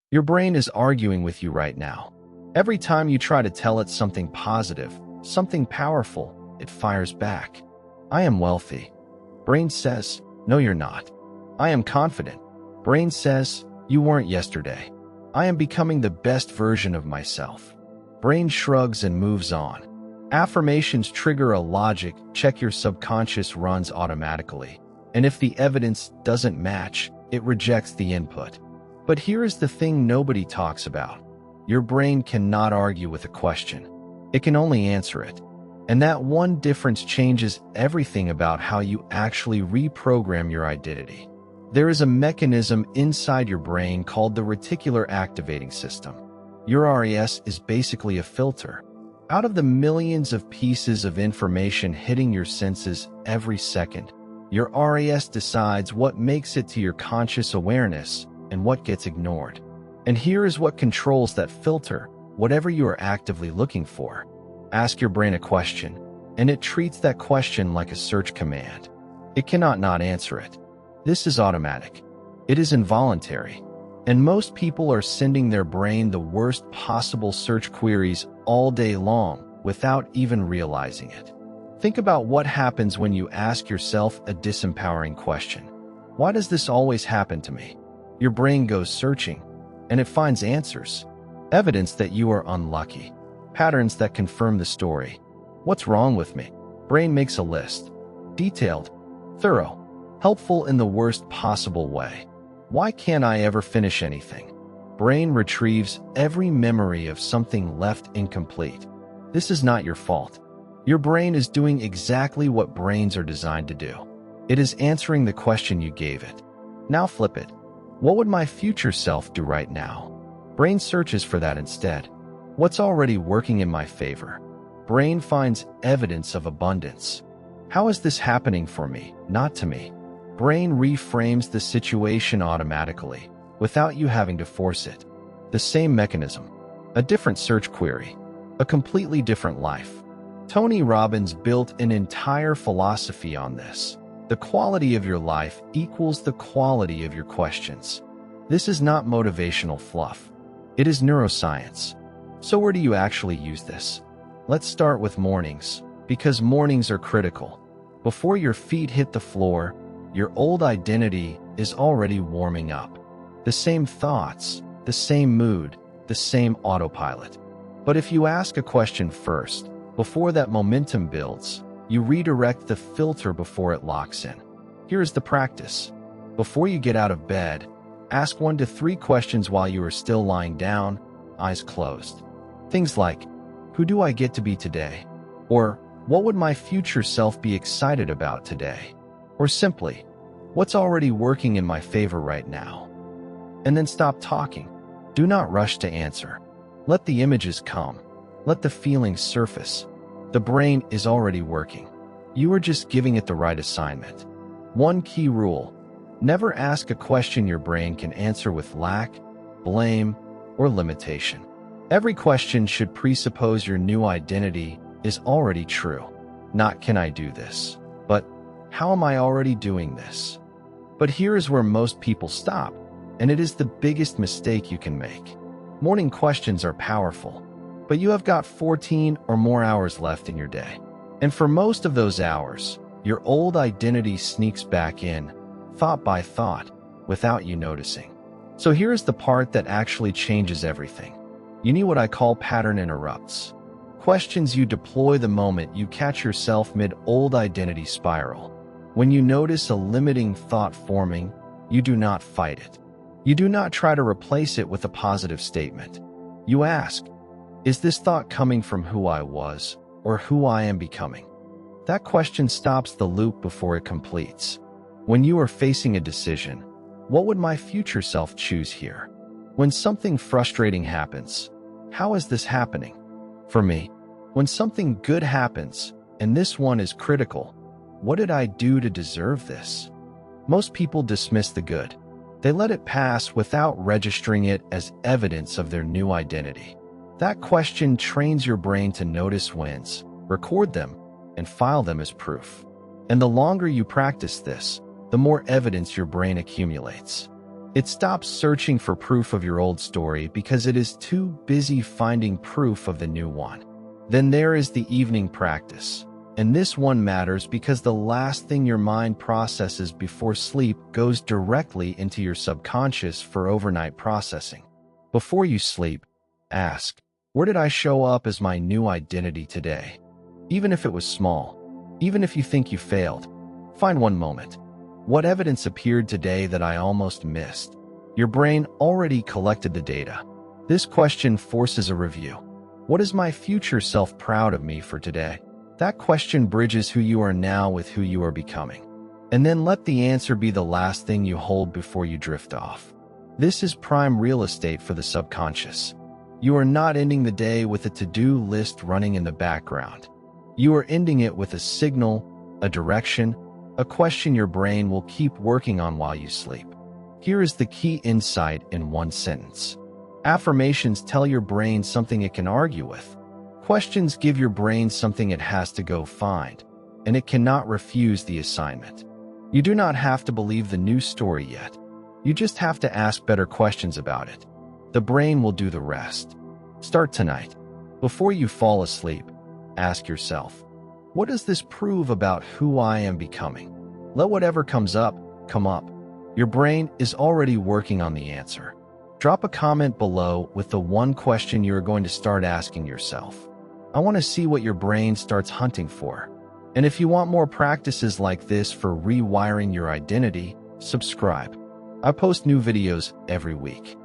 Your brain is arguing with you right now. Every time you try to tell it something positive, something powerful, it fires back. I am wealthy. Brain says, no, you're not. I am confident. Brain says, you weren't yesterday. I am becoming the best version of myself. Brain shrugs and moves on. Affirmations trigger a logic check your subconscious runs automatically, and if the evidence doesn't match, it rejects the input. But here is the thing nobody talks about. Your brain cannot argue with a question. It can only answer it. And that one difference changes everything about how you actually reprogram your identity. There is a mechanism inside your brain called the Reticular Activating System. Your RAS is basically a filter. Out of the millions of pieces of information hitting your senses every second, your RAS decides what makes it to your conscious awareness and what gets ignored. And here is what controls that filter, whatever you are actively looking for. Ask your brain a question, and it treats that question like a search command. It cannot not answer it. This is automatic. It is involuntary. And most people are sending their brain the worst possible search queries all day long without even realizing it. Think about what happens when you ask yourself a disempowering question. Why does this always happen to me? Your brain goes searching, and it finds answers. Evidence that you are unlucky. Patterns that confirm the story. What's wrong with me? Brain makes a list. Detailed, thorough, helpful in the worst possible way. Why can't I ever finish anything? Brain retrieves every memory of something left incomplete. This is not your fault. Your brain is doing exactly what brains are designed to do. It is answering the question you gave it. Now flip it. What would my future self do right now? Brain searches for that instead. What's already working in my favor? Brain finds evidence of abundance. How is this happening for me, not to me? Brain reframes the situation automatically, without you having to force it. The same mechanism, a different search query, a completely different life. Tony Robbins built an entire philosophy on this. The quality of your life equals the quality of your questions. This is not motivational fluff. It is neuroscience. So where do you actually use this? Let's start with mornings, because mornings are critical. Before your feet hit the floor, your old identity is already warming up. The same thoughts, the same mood, the same autopilot. But if you ask a question first, before that momentum builds, you redirect the filter before it locks in. Here's the practice. Before you get out of bed, ask 1 to 3 questions while you are still lying down, eyes closed. Things like, who do I get to be today? Or, what would my future self be excited about today? Or simply, what's already working in my favor right now? And then stop talking. Do not rush to answer. Let the images come. Let the feelings surface. The brain is already working. You are just giving it the right assignment. One key rule: never ask a question your brain can answer with lack, blame, or limitation. Every question should presuppose your new identity is already true. Not can I do this, but how am I already doing this? But here is where most people stop, and it is the biggest mistake you can make. Morning questions are powerful, but you have got 14 or more hours left in your day. And for most of those hours, your old identity sneaks back in, thought by thought, without you noticing. So here's the part that actually changes everything. You need what I call pattern interrupts. Questions you deploy the moment you catch yourself mid-old identity spiral. When you notice a limiting thought forming, you do not fight it. You do not try to replace it with a positive statement. You ask, is this thought coming from who I was or who I am becoming? That question stops the loop before it completes. When you are facing a decision, what would my future self choose here? When something frustrating happens, how is this happening? For me, when something good happens, and this one is critical, what did I do to deserve this? Most people dismiss the good. They let it pass without registering it as evidence of their new identity. That question trains your brain to notice wins, record them, and file them as proof. And the longer you practice this, the more evidence your brain accumulates. It stops searching for proof of your old story because it is too busy finding proof of the new one. Then there is the evening practice. And this one matters because the last thing your mind processes before sleep goes directly into your subconscious for overnight processing. Before you sleep, ask, where did I show up as my new identity today? Even if it was small, even if you think you failed, find one moment. What evidence appeared today that I almost missed? Your brain already collected the data. This question forces a review. What is my future self proud of me for today? That question bridges who you are now with who you are becoming. And then let the answer be the last thing you hold before you drift off. This is prime real estate for the subconscious. You are not ending the day with a to-do list running in the background. You are ending it with a signal, a direction, a question your brain will keep working on while you sleep. Here is the key insight in one sentence. Affirmations tell your brain something it can argue with. Questions give your brain something it has to go find, and it cannot refuse the assignment. You do not have to believe the new story yet. You just have to ask better questions about it. The brain will do the rest. Start tonight. Before you fall asleep, ask yourself, what does this prove about who I am becoming? Let whatever comes up, come up. Your brain is already working on the answer. Drop a comment below with the one question you are going to start asking yourself. I want to see what your brain starts hunting for. And if you want more practices like this for rewiring your identity, subscribe. I post new videos every week.